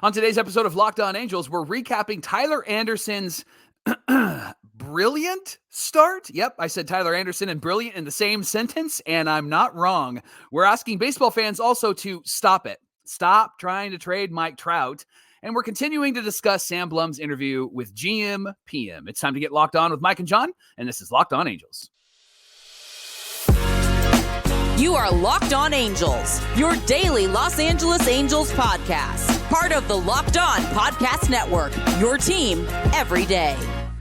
On today's episode of Locked On Angels, we're recapping Tyler Anderson's brilliant start. Yep, I said Tyler Anderson and brilliant in the same sentence, and I'm not wrong. We're asking baseball fans also to stop it. Stop trying to trade Mike Trout. And we're continuing to discuss Sam Blum's interview with GM PM. It's time to get locked on with Mike and John, and this is Locked On Angels. You are Locked On Angels, your daily Los Angeles Angels podcast. Part of the Locked On Podcast Network, your team every day.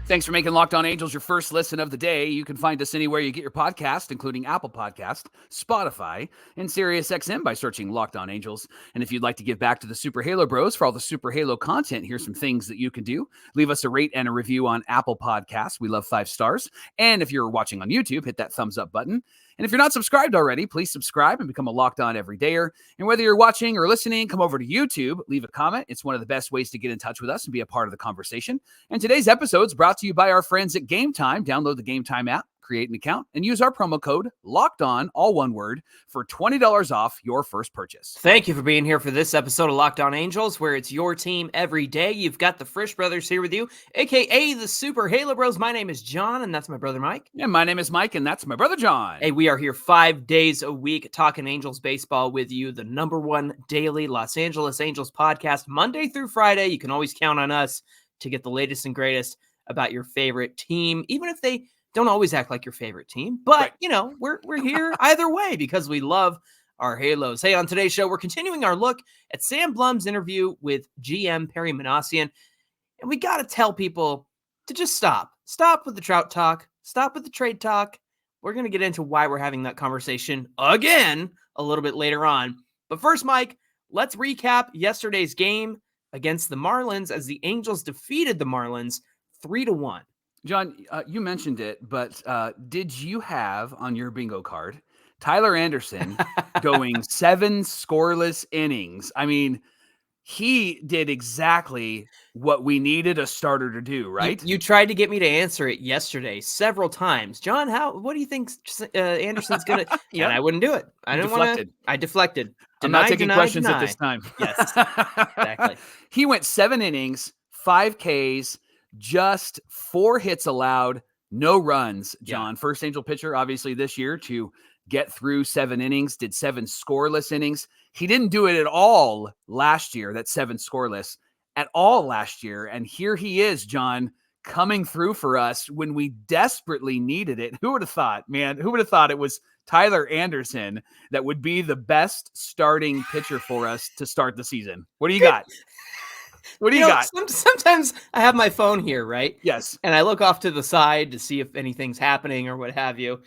Thanks for making Locked On Angels your first listen of the day. You can find us anywhere you get your podcast, including Apple Podcast, Spotify, and SiriusXM by searching Locked On Angels. And if you'd like to give back to the Super Halo Bros for all the Super Halo content, here's some things that you can do. Leave us a rate and a review on Apple Podcasts. We love 5 stars. And if you're watching on YouTube, hit that thumbs up button. And if you're not subscribed already, please subscribe and become a Locked On Everydayer. And whether you're watching or listening, come over to YouTube, leave a comment. It's one of the best ways to get in touch with us and be a part of the conversation. And today's episode is brought to you by our friends at Game Time. Download the Game Time app, create an account, and use our promo code LOCKEDON, all one word, for $20 off your first purchase. Thank you for being here for this episode of Locked On Angels, where it's your team every day. You've got the Frisch Brothers here with you, a.k.a. the Super Halo Bros. My name is John, and that's my brother Mike. And my name is Mike, and that's my brother John. Hey, we are here 5 days a week talking Angels baseball with you, the #1 daily Los Angeles Angels podcast, Monday through Friday. You can always count on us to get the latest and greatest about your favorite team, even if they don't always act like your favorite team. But, right. You know, we're here either way because we love our Halos. Hey, on today's show, we're continuing our look at Sam Blum's interview with GM Perry Minasian. And we got to tell people to just stop. Stop with the Trout talk. Stop with the trade talk. We're going to get into why we're having that conversation again a little bit later on. But first, Mike, let's recap yesterday's game against the Marlins as the Angels defeated the Marlins 3-1. John, you mentioned it, but did you have on your bingo card Tyler Anderson going 7 scoreless innings? I mean, he did exactly what we needed a starter to do, right? You tried to get me to answer it yesterday several times. John, what do you think Anderson's going to – Yep. And I wouldn't do it. I didn't want to – I deflected. I'm not taking questions at this time. Yes, exactly. He went 7 innings, 5 Ks, just 4 hits allowed, no runs, John. Yeah. First Angel pitcher, obviously, this year to get through 7 innings, did 7 scoreless innings. He didn't do it at all last year, that 7 scoreless, at all last year. And here he is, John, coming through for us when we desperately needed it. Who would have thought, man? Who would have thought it was Tyler Anderson that would be the best starting pitcher for us to start the season? What do you got? What do you got? Sometimes I have my phone here, right? Yes. And I look off to the side to see if anything's happening or what have you.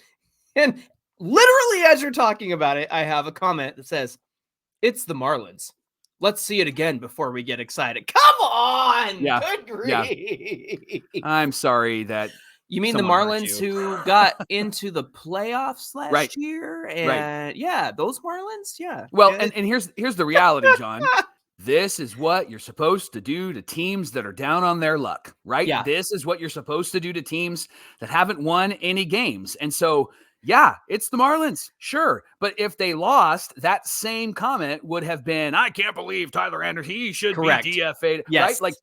And literally as you're talking about it, I have a comment that says, "It's the Marlins. Let's see it again before we get excited." Come on! Yeah. Good grief. Yeah. I'm sorry that you mean the Marlins who got into the playoffs last year? And yeah, those Marlins, yeah. Well, and here's the reality, John. This is what you're supposed to do to teams that are down on their luck, right? Yeah. This is what you're supposed to do to teams that haven't won any games. And so, yeah, it's the Marlins, sure. But if they lost, that same comment would have been, "I can't believe Tyler Anderson, he should be DFA'd." Yes, right? Like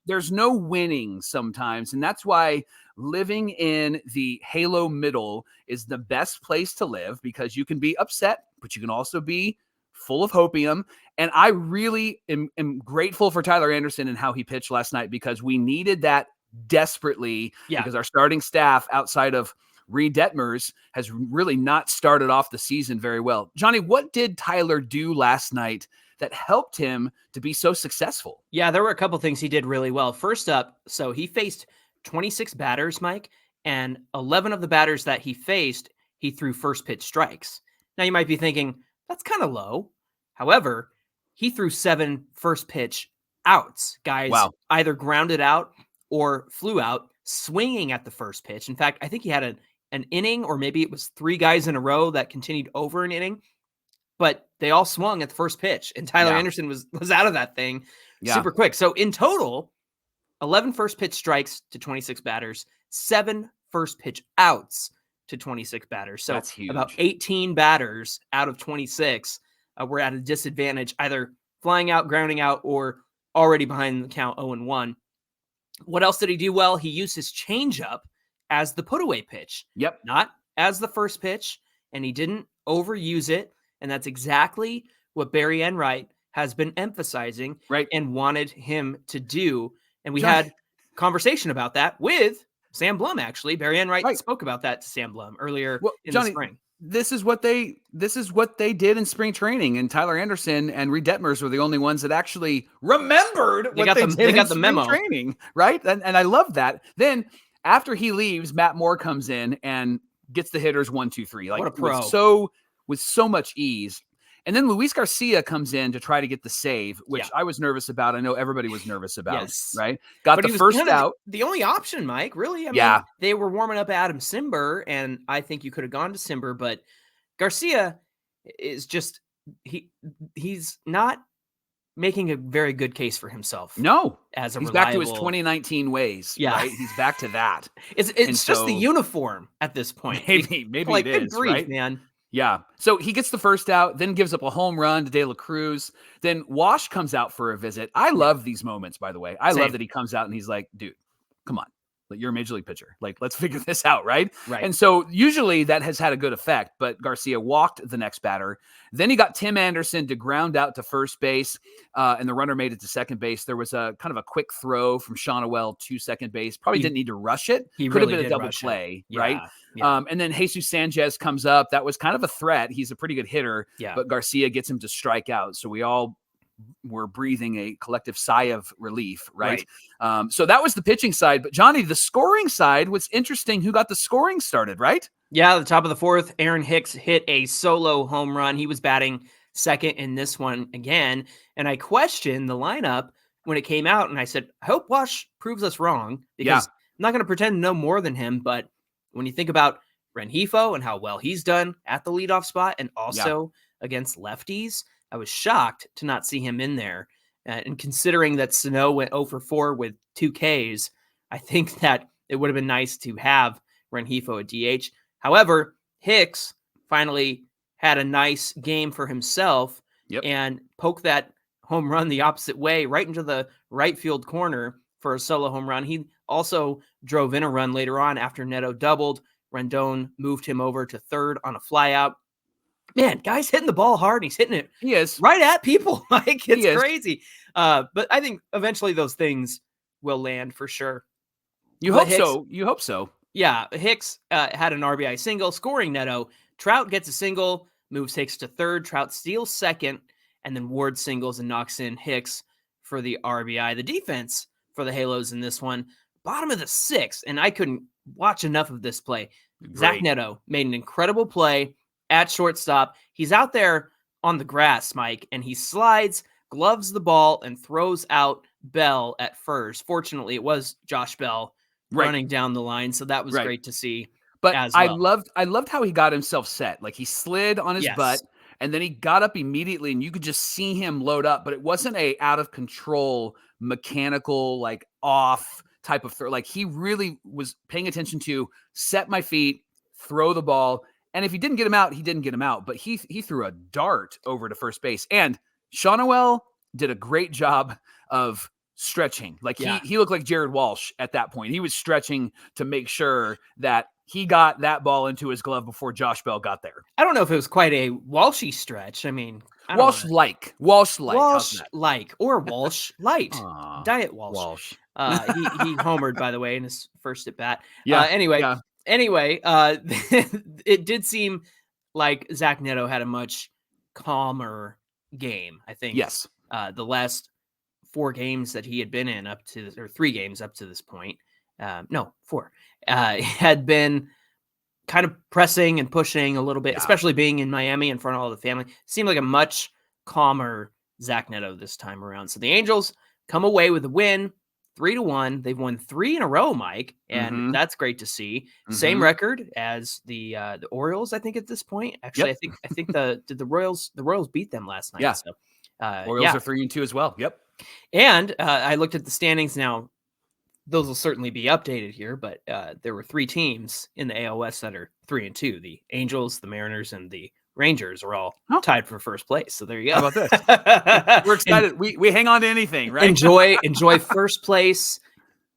there's no winning sometimes. And that's why living in the Halo middle is the best place to live, because you can be upset, but you can also be full of hopium. And I really am grateful for Tyler Anderson and how he pitched last night, because we needed that desperately, because our starting staff outside of Reed Detmers has really not started off the season very well. Johnny, what did Tyler do last night that helped him to be so successful? Yeah, there were a couple things he did really well. First up, so he faced 26 batters, Mike, and 11 of the batters that he faced, he threw first pitch strikes. Now you might be thinking, that's kind of low. However, he threw 7 first pitch outs. Guys either grounded out or flew out swinging at the first pitch. In fact, I think he had an inning, or maybe it was 3 guys in a row that continued over an inning, but they all swung at the first pitch. And Tyler Anderson was out of that thing super quick. So in total, 11 first pitch strikes to 26 batters, 7 first pitch outs to 26 batters. So that's huge. About 18 batters out of 26 were at a disadvantage, either flying out, grounding out, or already behind the count 0-1. What else did he do well? He used his changeup as the put-away pitch. Yep. Not as the first pitch, and he didn't overuse it. And that's exactly what Barry Enright has been emphasizing and wanted him to do. And we had conversation about that with Sam Blum, actually. Barry Enright spoke about that to Sam Blum earlier in the spring. This is what they did in spring training, and Tyler Anderson and Reed Detmers were the only ones that actually remembered what they did in spring memo. Training, right? And I love that. Then after he leaves, Matt Moore comes in and gets the hitters 1, 2, 3. Like, what a pro. With so much ease. And then Luis Garcia comes in to try to get the save, which I was nervous about. I know everybody was nervous about, right? Got the first out. The only option, Mike, really. I mean, they were warming up Adam Simber, and I think you could have gone to Simber, but Garcia is just, he's not making a very good case for himself. No. As a he's reliable... back to his 2019 ways, right? He's back to that. It's just the uniform at this point. Maybe like, it is, good grief, right? man. Yeah. So he gets the first out, then gives up a home run to De La Cruz. Then Wash comes out for a visit. I love these moments, by the way. I love that he comes out and he's like, dude, come on. You're a major league pitcher. Like, let's figure this out, right? And so usually that has had a good effect, but Garcia walked the next batter. Then he got Tim Anderson to ground out to first base, and the runner made it to second base. There was a kind of a quick throw from Shonowell to second base. Probably didn't need to rush it. Could have been a double play, right? And then Jesus Sanchez comes up. That was kind of a threat. He's a pretty good hitter, but Garcia gets him to strike out. So we all were breathing a collective sigh of relief, right? So that was the pitching side. But Johnny, the scoring side was interesting. Who got the scoring started, right? Yeah, at the top of the fourth, Aaron Hicks hit a solo home run. He was batting second in this one again. And I questioned the lineup when it came out, and I said, I hope Wash proves us wrong, because I'm not going to pretend to know more than him. But when you think about Rengifo and how well he's done at the leadoff spot and also against lefties, I was shocked to not see him in there. And considering that Sano went 0 for 4 with 2 Ks, I think that it would have been nice to have Rengifo at DH. However, Hicks finally had a nice game for himself and poked that home run the opposite way, right into the right field corner for a solo home run. He also drove in a run later on after Neto doubled. Rendon moved him over to third on a flyout. Man, guy's hitting the ball hard. He's hitting it. He is right at people. Like, it's crazy. But I think eventually those things will land for sure. You hope so. You hope so. Yeah. Hicks had an RBI single, scoring Neto. Trout gets a single, moves Hicks to third. Trout steals second, and then Ward singles and knocks in Hicks for the RBI. The defense for the Halos in this one, bottom of the sixth, and I couldn't watch enough of this play. Zach Neto made an incredible play at shortstop. He's out there on the grass, Mike, and he slides, gloves the ball, and throws out Bell at first. Fortunately, it was Josh Bell running down the line, so that was great to see. But I loved how he got himself set. Like, he slid on his butt, and then he got up immediately, and you could just see him load up. But it wasn't a out of control, mechanical, like off type of throw. Like, he really was paying attention to set my feet, throw the ball. And if he didn't get him out, he didn't get him out. But he threw a dart over to first base. And Shonowell did a great job of stretching. Like, he looked like Jared Walsh at that point. He was stretching to make sure that he got that ball into his glove before Josh Bell got there. I don't know if it was quite a Walshy stretch. I mean, Walsh-like. Walsh-like. Or Walsh Light. Diet Walsh. He homered, by the way, in his first at bat. Anyway, it did seem like Zach Neto had a much calmer game. I think the last 4 games that he had been in or 3 games up to this point, 4, had been kind of pressing and pushing a little bit, especially being in Miami in front of all the family. Seemed like a much calmer Zach Neto this time around. So the Angels come away with a win. 3-1. They've won 3 in a row, Mike, and that's great to see. Same record as the Orioles, I think, at this point. Actually, I think the Royals beat them last night. Yeah. So, Orioles are 3-2 as well. Yep. And I looked at the standings now. Those will certainly be updated here, but there were 3 teams in the AL West that are 3-2: the Angels, the Mariners, and the Rangers are all Oh. tied for first place. So there you go. How about this? We're excited. We hang on to anything, right? Enjoy first place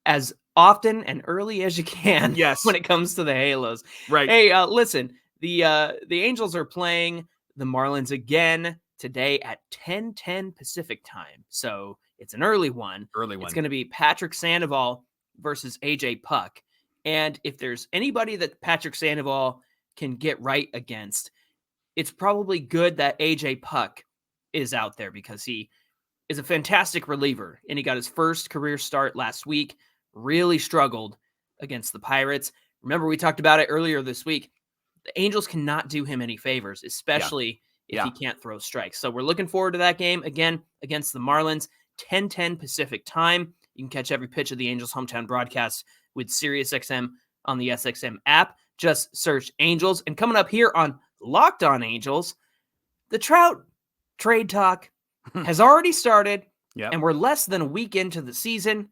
as often and early as you can. Yes. When it comes to the Halos. Right. Hey, listen, the Angels are playing the Marlins again today at 10:10 Pacific time. So it's an early one. It's going to be Patrick Sandoval versus AJ Puck. And if there's anybody that Patrick Sandoval can get right against, it's probably good that AJ Puck is out there because he is a fantastic reliever. And he got his first career start last week, really struggled against the Pirates. Remember, we talked about it earlier this week. The Angels cannot do him any favors, especially if he can't throw strikes. So we're looking forward to that game again against the Marlins, 10:10 Pacific time. You can catch every pitch of the Angels hometown broadcast with SiriusXM on the SXM app. Just search Angels. And coming up here on Locked On Angels, the Trout trade talk has already started, and we're less than a week into the season.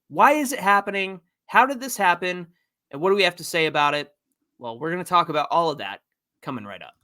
Why is it happening? How did this happen? And what do we have to say about it? Well, we're going to talk about all of that coming right up.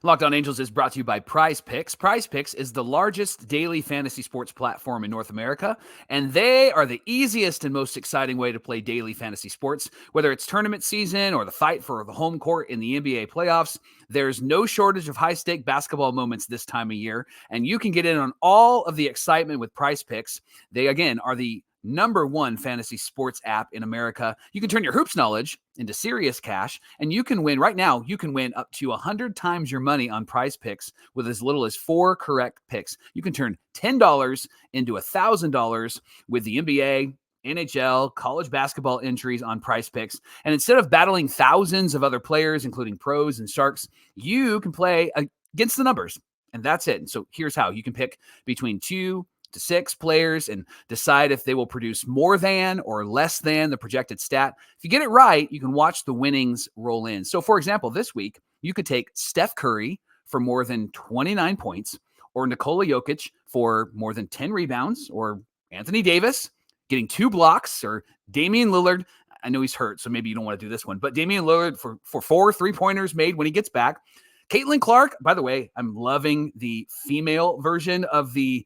Locked On Angels is brought to you by PrizePicks. PrizePicks is the largest daily fantasy sports platform in North America, and they are the easiest and most exciting way to play daily fantasy sports. Whether it's tournament season or the fight for the home court in the NBA playoffs, there's no shortage of high-stake basketball moments this time of year, and you can get in on all of the excitement with PrizePicks. They, again, are the #1 fantasy sports app in America. You can turn your hoops knowledge into serious cash, and you can win right now. You can win up to 100 times your money on PrizePicks with as little as 4 correct picks. You can turn $10 into $1,000 with the NBA, NHL, college basketball entries on PrizePicks. And instead of battling thousands of other players, including pros and sharks, you can play against the numbers. And that's it. And so here's how. You can pick between 2 to 6 players and decide if they will produce more than or less than the projected stat. If you get it right, you can watch the winnings roll in. So, for example, this week, you could take Steph Curry for more than 29 points, or Nikola Jokic for more than 10 rebounds, or Anthony Davis getting 2 blocks, or Damian Lillard. I know he's hurt, so maybe you don't want to do this one, but Damian Lillard for 4 3-pointers made when he gets back. Caitlin Clark, by the way, I'm loving the female version of the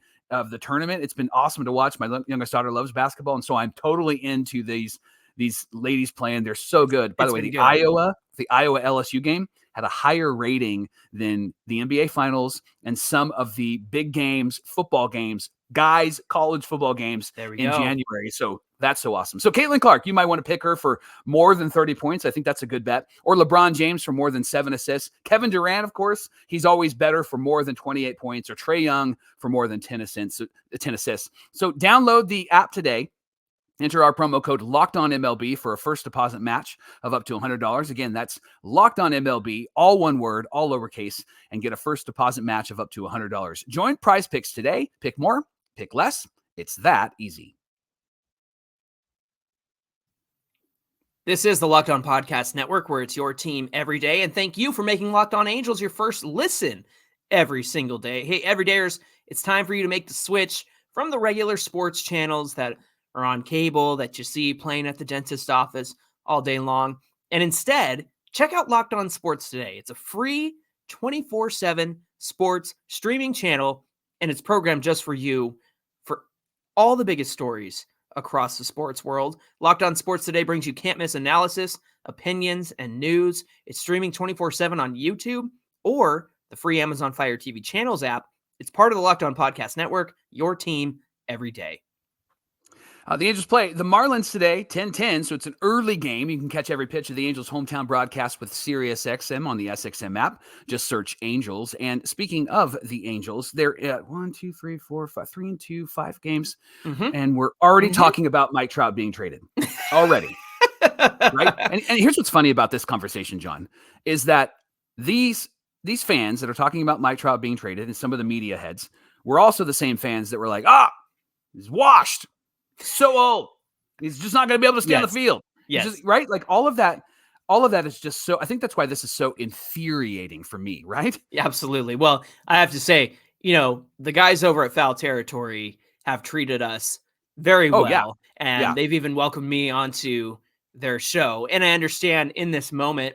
tournament. It's been awesome to watch. My youngest daughter loves basketball, and so I'm totally into these ladies playing. They're so good. By the way, the Iowa LSU game had a higher rating than the NBA Finals and some of the big games, football games, guys, college football games in January. So that's so awesome. So Caitlin Clark, you might want to pick her for more than 30 points. I think that's a good bet. Or LeBron James for more than 7 assists. Kevin Durant, of course, he's always better for more than 28 points. Or Trae Young for more than 10 assists. So download the app today. Enter our promo code LOCKEDONMLB for a first deposit match of up to $100. Again, that's LOCKEDONMLB, all one word, all lowercase, and get a first deposit match of up to $100. Join PrizePicks today. Pick more, pick less. It's that easy. This is the Locked On Podcast Network, where it's your team every day. And thank you for making Locked On Angels your first listen every single day. Hey, everydayers, it's time for you to make the switch from the regular sports channels that are on cable that you see playing at the dentist office all day long. And instead, check out Locked On Sports Today. It's a free 24/7 sports streaming channel, and it's programmed just for you for all the biggest stories across the sports world. Locked On Sports Today brings you can't-miss analysis, opinions, and news. It's streaming 24/7 on YouTube or the free Amazon Fire TV Channels app. It's part of the Locked On Podcast Network, your team every day. The Angels play the Marlins today, 10:10, so it's an early game. You can catch every pitch of the Angels' hometown broadcast with SiriusXM on the SXM app. Just search Angels. And speaking of the Angels, they're at 1, 2, 3, 4, 5, 3-2, 5 games, and we're already talking about Mike Trout being traded already. Right? And here's what's funny about this conversation, John, is that these fans that are talking about Mike Trout being traded and some of the media heads were also the same fans that were like, he's washed. So old. He's just not going to be able to stay on the field. Yes. Right? Like all of that is just so, I think that's why this is so infuriating for me, right? Yeah, absolutely. Well, I have to say, the guys over at Foul Territory have treated us very well. And they've even welcomed me onto their show. And I understand in this moment,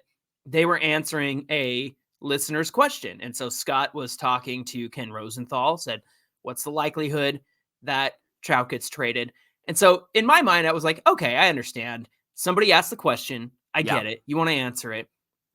they were answering a listener's question. And so Scott was talking to Ken Rosenthal, said, what's the likelihood that Trout gets traded? And so in my mind, I was like, okay, I understand. Somebody asked the question. I get it. You want to answer it.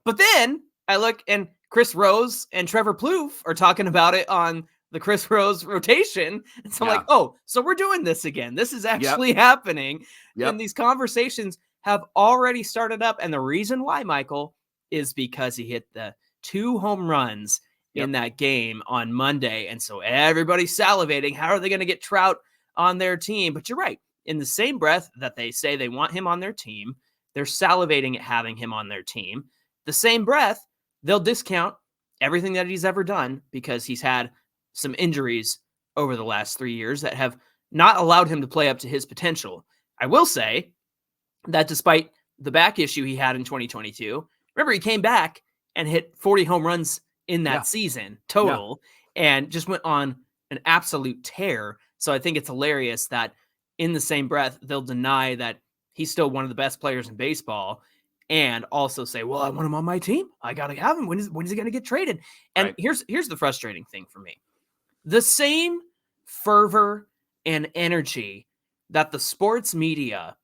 But then I look and Chris Rose and Trevor Plouffe are talking about it on the Chris Rose rotation. And so I'm like, oh, so we're doing this again. This is actually happening. And these conversations have already started up. And the reason why, Michael, is because he hit the 2 home runs in that game on Monday. And so everybody's salivating. How are they going to get Trout on their team? But you're right. In the same breath that they say they want him on their team, they're salivating at having him on their team. The same breath, they'll discount everything that he's ever done because he's had some injuries over the last 3 years that have not allowed him to play up to his potential. I will say that despite the back issue he had in 2022, remember he came back and hit 40 home runs in that season total and just went on an absolute tear. So I think it's hilarious that in the same breath, they'll deny that he's still one of the best players in baseball and also say, well, I want him on my team. I got to have him. When is he going to get traded? And here's the frustrating thing for me. The same fervor and energy that the sports media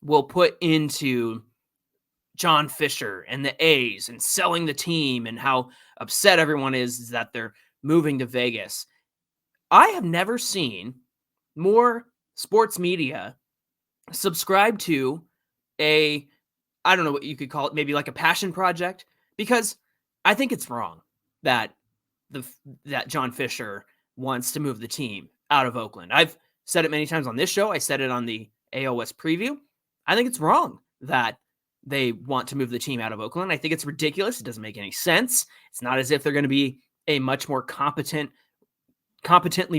will put into John Fisher and the A's and selling the team and how upset everyone is that they're moving to Vegas. I have never seen more sports media subscribe to I don't know what you could call it, maybe like a passion project, because I think it's wrong that John Fisher wants to move the team out of Oakland. I've said it many times on this show. I said it on the AL West preview. I think it's wrong that they want to move the team out of Oakland. I think it's ridiculous. It doesn't make any sense. It's not as if they're going to be a much more competently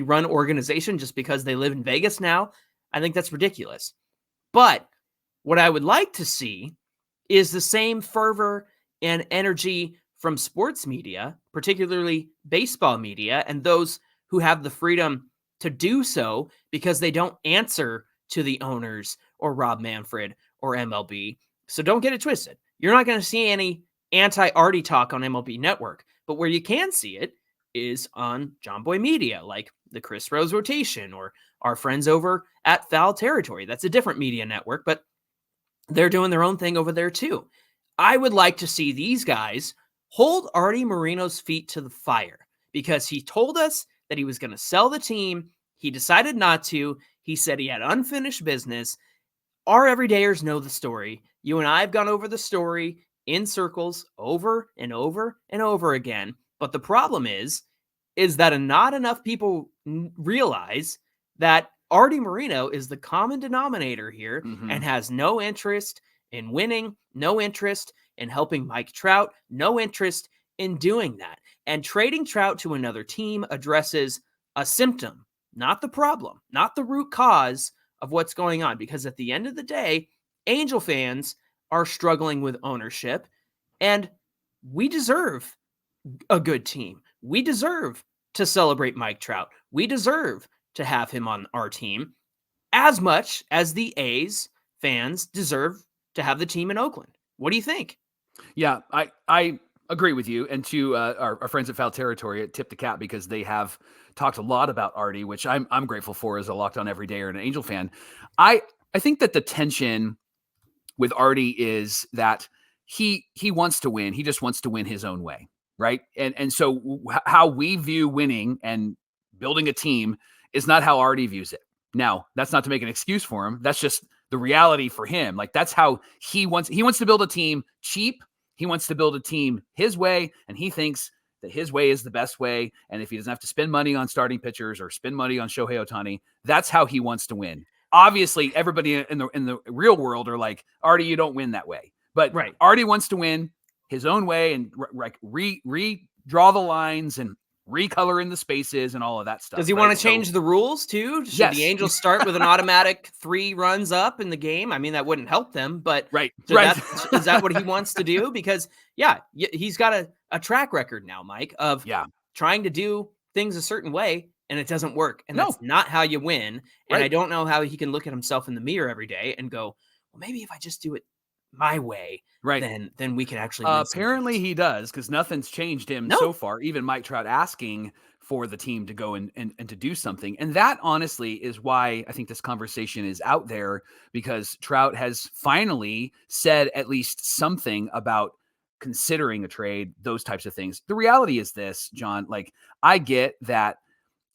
run organization just because they live in Vegas now. I think that's ridiculous. But what I would like to see is the same fervor and energy from sports media, particularly baseball media, and those who have the freedom to do so because they don't answer to the owners or Rob Manfred or MLB. So don't get it twisted. You're not going to see any anti-Artie talk on MLB Network, but where you can see it is on John Boy Media, like the Chris Rose rotation or our friends over at Foul Territory. That's a different media network, but they're doing their own thing over there too. I would like to see these guys hold Arte Moreno's feet to the fire because he told us that he was going to sell the team. He decided not to. He said he had unfinished business. Our everydayers know the story. You and I have gone over the story in circles over and over and over again. But the problem is that not enough people realize that Arte Moreno is the common denominator here and has no interest in winning, no interest in helping Mike Trout, no interest in doing that. And trading Trout to another team addresses a symptom, not the problem, not the root cause of what's going on. Because at the end of the day, Angel fans are struggling with ownership, and we deserve a good team. We deserve to celebrate Mike Trout. We deserve to have him on our team as much as the A's fans deserve to have the team in Oakland. What do you think? Yeah, I agree with you. And to our friends at Foul Territory, tip the cap because they have talked a lot about Arte, which I'm grateful for as a Locked On Everydayer and an Angel fan. I think that the tension with Arte is that he wants to win. He just wants to win his own way, right? And so how we view winning and building a team is not how Arte views it. Now, that's not to make an excuse for him. That's just the reality for him. Like that's how he wants to build a team cheap. He wants to build a team his way, and he thinks that his way is the best way. And if he doesn't have to spend money on starting pitchers or spend money on Shohei Ohtani, that's how he wants to win. Obviously, everybody in the real world are like, Arte, you don't win that way. But Arte wants to win his own way and redraw the lines and recolor in the spaces and all of that stuff. Does he want to change the rules too? Should the Angels start with an automatic 3 runs up in the game? I mean, that wouldn't help them, but is that what he wants to do? Because he's got a track record now, Mike, of trying to do things a certain way and it doesn't work. And that's not how you win. And I don't know how he can look at himself in the mirror every day and go, well, maybe if I just do it my way, Right. then we can actually win some Apparently games. he does, because nothing's changed him No. so far. Even Mike Trout asking for the team to go and to do something. And that honestly is why I think this conversation is out there, because Trout has finally said at least something about considering a trade, those types of things. The reality is this, John, like, I get that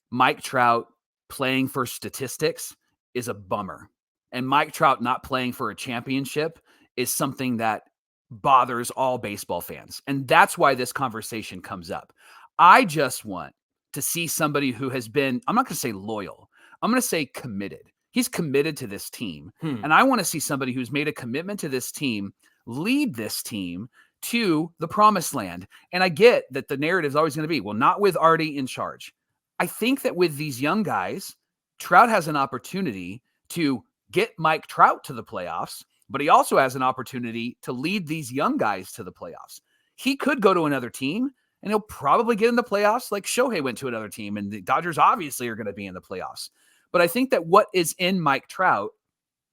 Mike Trout playing for statistics is a bummer. And Mike Trout not playing for a championship is something that bothers all baseball fans. And that's why this conversation comes up. I just want to see somebody who has been, I'm not going to say loyal, I'm going to say committed. He's committed to this team. And I want to see somebody who's made a commitment to this team lead this team to the promised land. And I get that the narrative is always going to be, well, not with Arte in charge. I think that with these young guys, Trout has an opportunity to get Mike Trout to the playoffs, but he also has an opportunity to lead these young guys to the playoffs. He could go to another team and he'll probably get in the playoffs like Shohei went to another team, and the Dodgers obviously are going to be in the playoffs. But I think that what is in Mike Trout,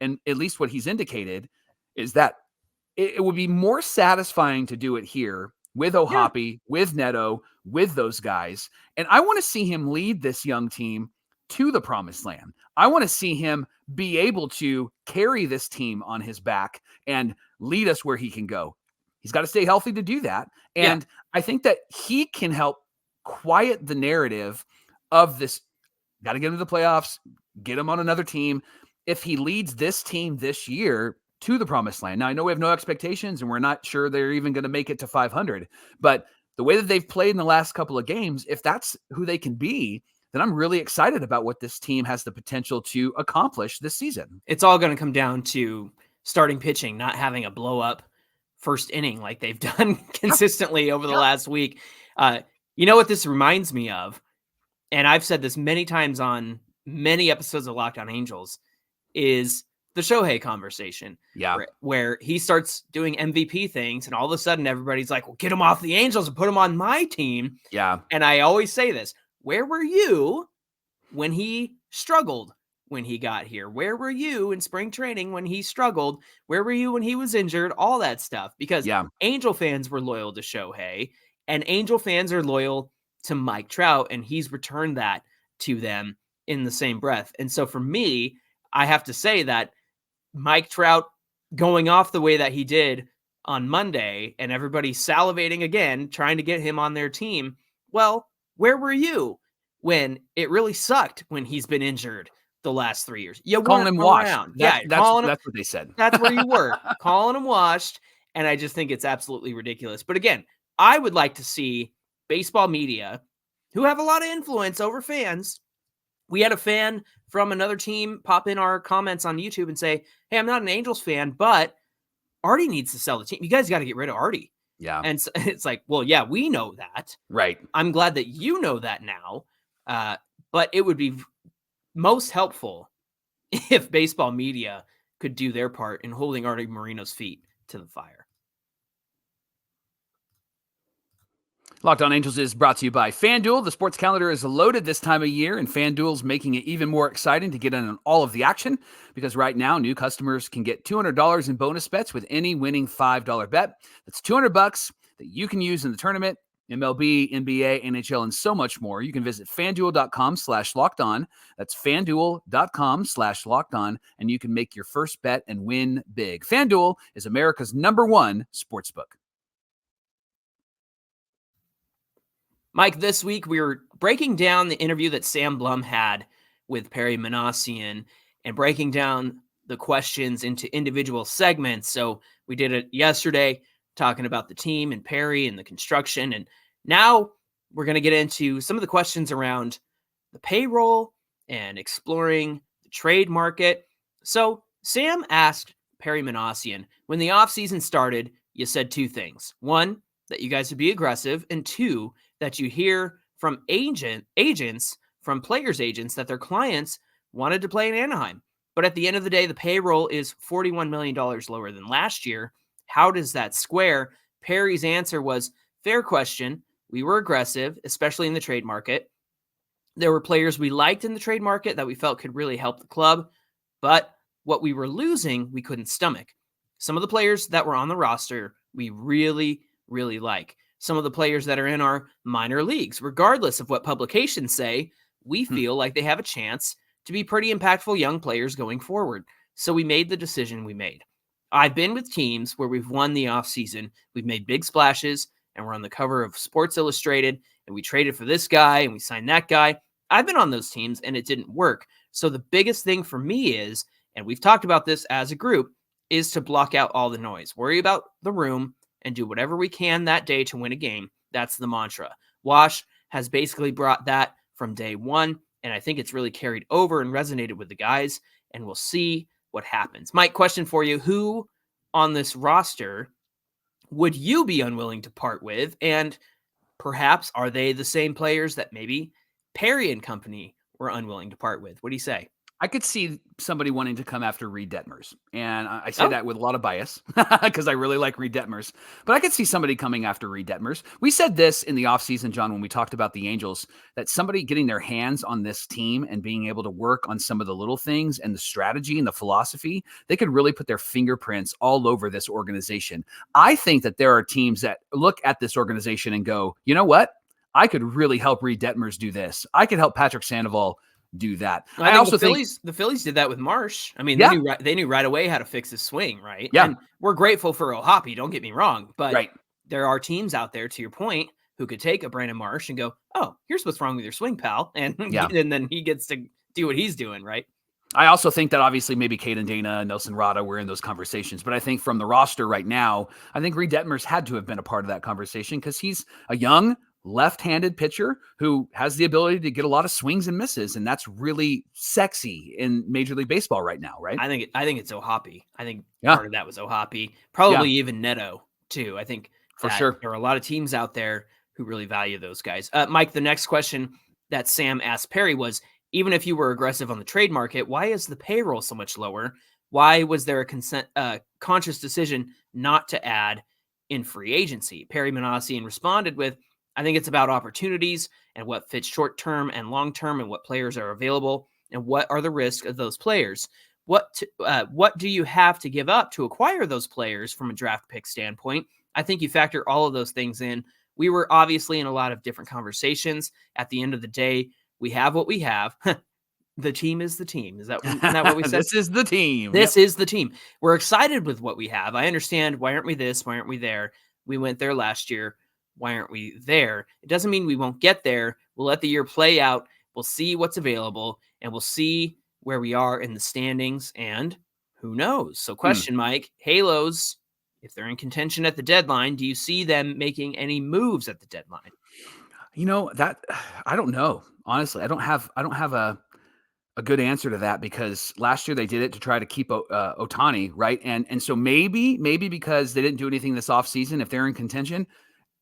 and at least what he's indicated, is that it would be more satisfying to do it here with O'Hoppe, with Neto, with those guys. And I want to see him lead this young team to the promised land. I want to see him be able to carry this team on his back and lead us where he can go. He's got to stay healthy to do that. And I think that he can help quiet the narrative of this, got to get into the playoffs, get him on another team. If he leads this team this year to the promised land. Now, I know we have no expectations and we're not sure they're even going to make it to 500, but the way that they've played in the last couple of games, if that's who they can be, then I'm really excited about what this team has the potential to accomplish this season. It's all going to come down to starting pitching, not having a blow up first inning like they've done consistently over the last week. You know what this reminds me of? And I've said this many times on many episodes of Locked On Angels, is the Shohei conversation. Where he starts doing MVP things and all of a sudden everybody's like, well, get him off the Angels and put him on my team. Yeah. And I always say this, where were you when he struggled when he got here? Where were you in spring training when he struggled? Where were you when he was injured? All that stuff. Because Angel fans were loyal to Shohei and Angel fans are loyal to Mike Trout, and he's returned that to them in the same breath. And so for me, I have to say that Mike Trout going off the way that he did on Monday and everybody salivating again, trying to get him on their team. Well, where were you when it really sucked when he's been injured the last 3 years? You calling him washed. That's what they said. That's where you were, calling him washed. And I just think it's absolutely ridiculous. But again, I would like to see baseball media, who have a lot of influence over fans. We had a fan from another team pop in our comments on YouTube and say, hey, I'm not an Angels fan, but Arte needs to sell the team. You guys got to get rid of Arte. Yeah. And so it's like, well, yeah, we know that. Right. I'm glad that you know that now. But it would be most helpful if baseball media could do their part in holding Arte Moreno's feet to the fire. Locked On Angels is brought to you by FanDuel. The sports calendar is loaded this time of year, and FanDuel's making it even more exciting to get in on all of the action, because right now new customers can get $200 in bonus bets with any winning $5 bet. That's $200 that you can use in the tournament, MLB, NBA, NHL, and so much more. You can visit FanDuel.com/lockedon. That's FanDuel.com/lockedon, and you can make your first bet and win big. FanDuel is America's #1 sportsbook. Mike, this week we were breaking down the interview that Sam Blum had with Perry Minasian and breaking down the questions into individual segments. So we did it yesterday, talking about the team and Perry and the construction. And now we're going to get into some of the questions around the payroll and exploring the trade market. So Sam asked Perry Minasian, when the offseason started, you said two things. One, that you guys would be aggressive, and two, that you hear from agents, from players' agents, that their clients wanted to play in Anaheim. But at the end of the day, the payroll is $41 million lower than last year. How does that square? Perry's answer was, fair question. We were aggressive, especially in the trade market. There were players we liked in the trade market that we felt could really help the club. But what we were losing, we couldn't stomach. some of the players that were on the roster, we really, really like. Some of the players that are in our minor leagues, regardless of what publications say, we feel like they have a chance to be pretty impactful young players going forward. So we made the decision we made. I've been with teams where we've won the offseason, we've made big splashes, and we're on the cover of Sports Illustrated, and we traded for this guy, and we signed that guy. I've been on those teams, and it didn't work. So the biggest thing for me is, and we've talked about this as a group, is to block out all the noise. Worry about the room and do whatever we can that day to win a game. That's the mantra. Wash has basically brought that from day one, and I think it's really carried over and resonated with the guys, and we'll see what happens. Mike, question for you. Who on this roster would you be unwilling to part with? And perhaps are they the same players that maybe Perry and company were unwilling to part with? What do you say? I could see somebody wanting to come after Reed Detmers. And I say that with a lot of bias because I really like Reed Detmers. But I could see somebody coming after Reed Detmers. We said this in the offseason, John, when we talked about the Angels, that somebody getting their hands on this team and being able to work on some of the little things and the strategy and the philosophy, they could really put their fingerprints all over this organization. I think that there are teams that look at this organization and go, you know what? I could really help Reed Detmers do this. I could help Patrick Sandoval do that. I also think the Phillies did that with Marsh. I mean, they knew right away how to fix his swing, right? Yeah. And we're grateful for O'Hoppe, don't get me wrong, but there are teams out there, to your point, who could take a Brandon Marsh and go, oh, here's what's wrong with your swing, pal. And then he gets to do what he's doing, right? I also think that obviously maybe Caden Dana and Nelson Rada were in those conversations, but I think from the roster right now, I think Reed Detmers had to have been a part of that conversation because he's a young left-handed pitcher who has the ability to get a lot of swings and misses, and that's really sexy in Major League Baseball right now, right? I think it's O'Hoppe. I think part of that was O'Hoppe, probably even Neto too. I think for sure there are a lot of teams out there who really value those guys. Mike, the next question that Sam asked Perry was, even if you were aggressive on the trade market, why is the payroll so much lower? Why was there a conscious decision not to add in free agency? Perry Minasian responded with, I think it's about opportunities and what fits short-term and long-term and what players are available and what are the risks of those players. What do you have to give up to acquire those players from a draft pick standpoint? I think you factor all of those things in. We were obviously in a lot of different conversations. At the end of the day, we have what we have. The team is the team. Isn't that what we said? This is the team. This is the team. We're excited with what we have. I understand. Why aren't we this? Why aren't we there? We went there last year. Why aren't we there? It doesn't mean we won't get there. We'll let the year play out. We'll see what's available, and we'll see where we are in the standings, and who knows? So question, Mike, Halos, if they're in contention at the deadline, do you see them making any moves at the deadline? You know, that I don't know. Honestly, I don't have a good answer to that because last year they did it to try to keep Ohtani, right? And so maybe because they didn't do anything this offseason, if they're in contention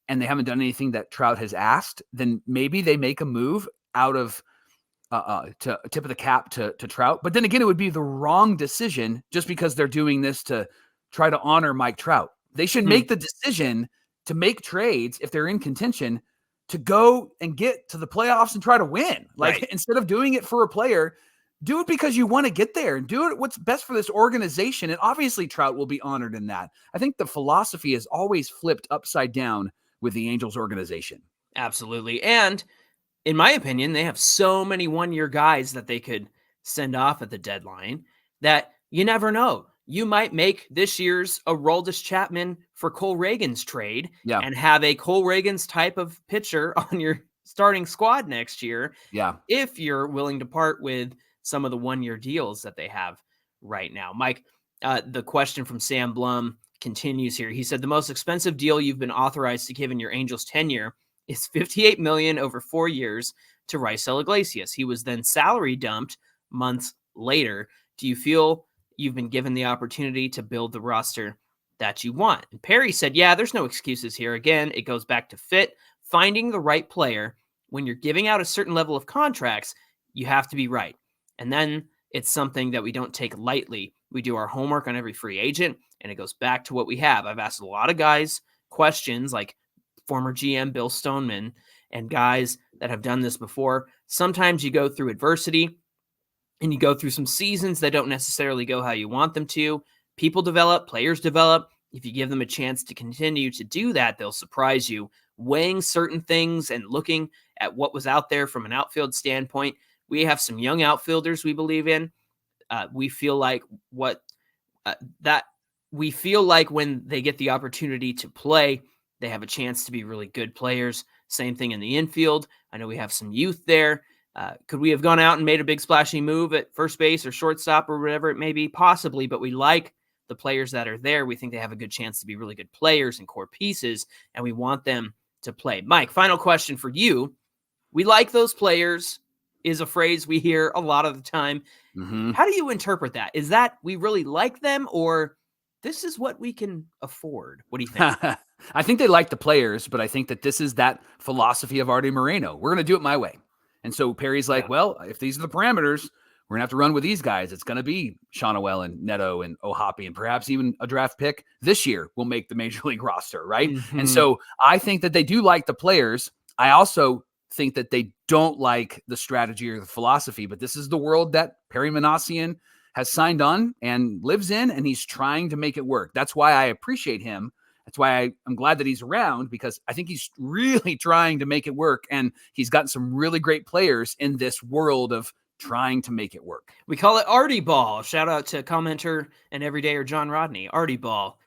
and they haven't done anything that Trout has asked, then maybe they make a move out of to tip of the cap to Trout. But then again, it would be the wrong decision just because they're doing this to try to honor Mike Trout. They should make the decision to make trades if they're in contention to go and get to the playoffs and try to win. Instead of doing it for a player, do it because you want to get there and do it what's best for this organization. And obviously Trout will be honored in that. I think the philosophy is always flipped upside down with the Angels organization. Absolutely. And in my opinion, they have so many one-year guys that they could send off at the deadline that you never know. You might make this year's Aroldis Chapman for Cole Reagan's trade and have a Cole Reagan's type of pitcher on your starting squad next year. Yeah. If you're willing to part with some of the one-year deals that they have right now. Mike, the question from Sam Blum continues here. He said, the most expensive deal you've been authorized to give in your Angels tenure is $58 million over 4 years to Raisel Iglesias. He was then salary dumped months later. Do you feel you've been given the opportunity to build the roster that you want? And Perry said, yeah, there's no excuses here. Again, it goes back to fit, finding the right player. When you're giving out a certain level of contracts, you have to be right. And then it's something that we don't take lightly. We do our homework on every free agent, and it goes back to what we have. I've asked a lot of guys questions like former GM Bill Stoneman and guys that have done this before. Sometimes you go through adversity and you go through some seasons that don't necessarily go how you want them to. people develop, players develop. If you give them a chance to continue to do that, they'll surprise you, weighing certain things and looking at what was out there from an outfield standpoint. We have some young outfielders we believe in. We feel like we feel like when they get the opportunity to play, they have a chance to be really good players. Same thing in the infield. I know we have some youth there. Could we have gone out and made a big splashy move at first base or shortstop or whatever it may be? Possibly, but we like the players that are there. We think they have a good chance to be really good players and core pieces, and we want them to play. Mike, final question for you. We like those players is a phrase we hear a lot of the time. Mm-hmm. How do you interpret that? Is that we really like them, or this is what we can afford? What do you think? I think they like the players, but I think that this is that philosophy of Arte Moreno. We're going to do it my way. And so Perry's like, well, if these are the parameters, we're going to have to run with these guys. It's going to be Shawnuel and Neto and O'Hoppe and perhaps even a draft pick this year will make the major league roster, right? Mm-hmm. And so I think that they do like the players. I also think that they don't like the strategy or the philosophy, but this is the world that Perry Minasian has signed on and lives in, and he's trying to make it work. That's why I appreciate him. That's why I'm glad that he's around, because I think he's really trying to make it work, and he's got some really great players in this world of trying to make it work. We call it Artie Ball. Shout out to commenter and everydayer John Rodney. Artie Ball.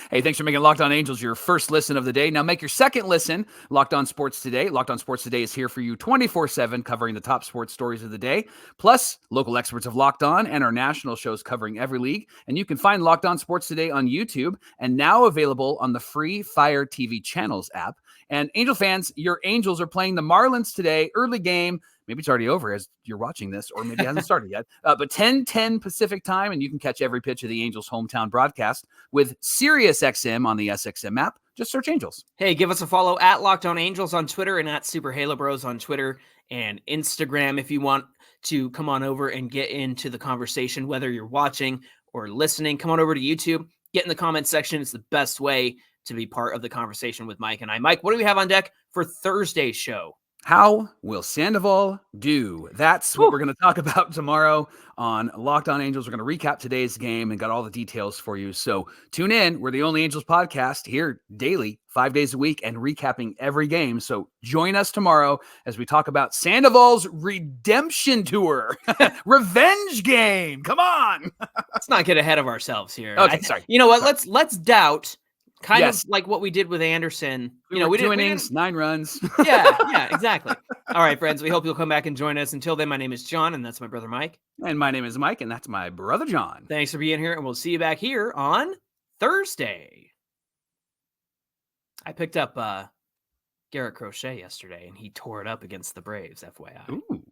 Hey, thanks for making Locked On Angels your first listen of the day. Now make your second listen Locked On Sports Today. Locked On Sports Today is here for you 24/7, covering the top sports stories of the day, plus local experts of Locked On and our national shows covering every league. And you can find Locked On Sports Today on YouTube and now available on the free Fire TV Channels app. And Angel fans, your Angels are playing the Marlins today, early game. Maybe it's already over as you're watching this, or maybe it hasn't started yet. But 10:10 Pacific time, and you can catch every pitch of the Angels' hometown broadcast with SiriusXM on the SXM app. Just search Angels. Hey, give us a follow at Locked On Angels on Twitter and at Super Halo Bros on Twitter and Instagram if you want to come on over and get into the conversation, whether you're watching or listening. Come on over to YouTube. Get in the comment section. It's the best way to be part of the conversation with Mike and I. Mike, what do we have on deck for Thursday's show? How will Sandoval do? That's what we're going to talk about tomorrow on Locked On Angels. We're going to recap today's game and got all the details for you. So tune in. We're the only Angels podcast here daily, 5 days a week, and recapping every game. So join us tomorrow as we talk about Sandoval's redemption tour, revenge game. Come on. Let's not get ahead of ourselves here. Okay, sorry. You know what? Sorry. Let's doubt. Kind of like what we did with Anderson. We did 2 innings, 9 runs. Yeah, exactly. All right, friends, we hope you'll come back and join us. Until then, my name is John, and that's my brother Mike. And my name is Mike, and that's my brother John. Thanks for being here, and we'll see you back here on Thursday. I picked up Garrett Crochet yesterday, and he tore it up against the Braves, FYI. Ooh.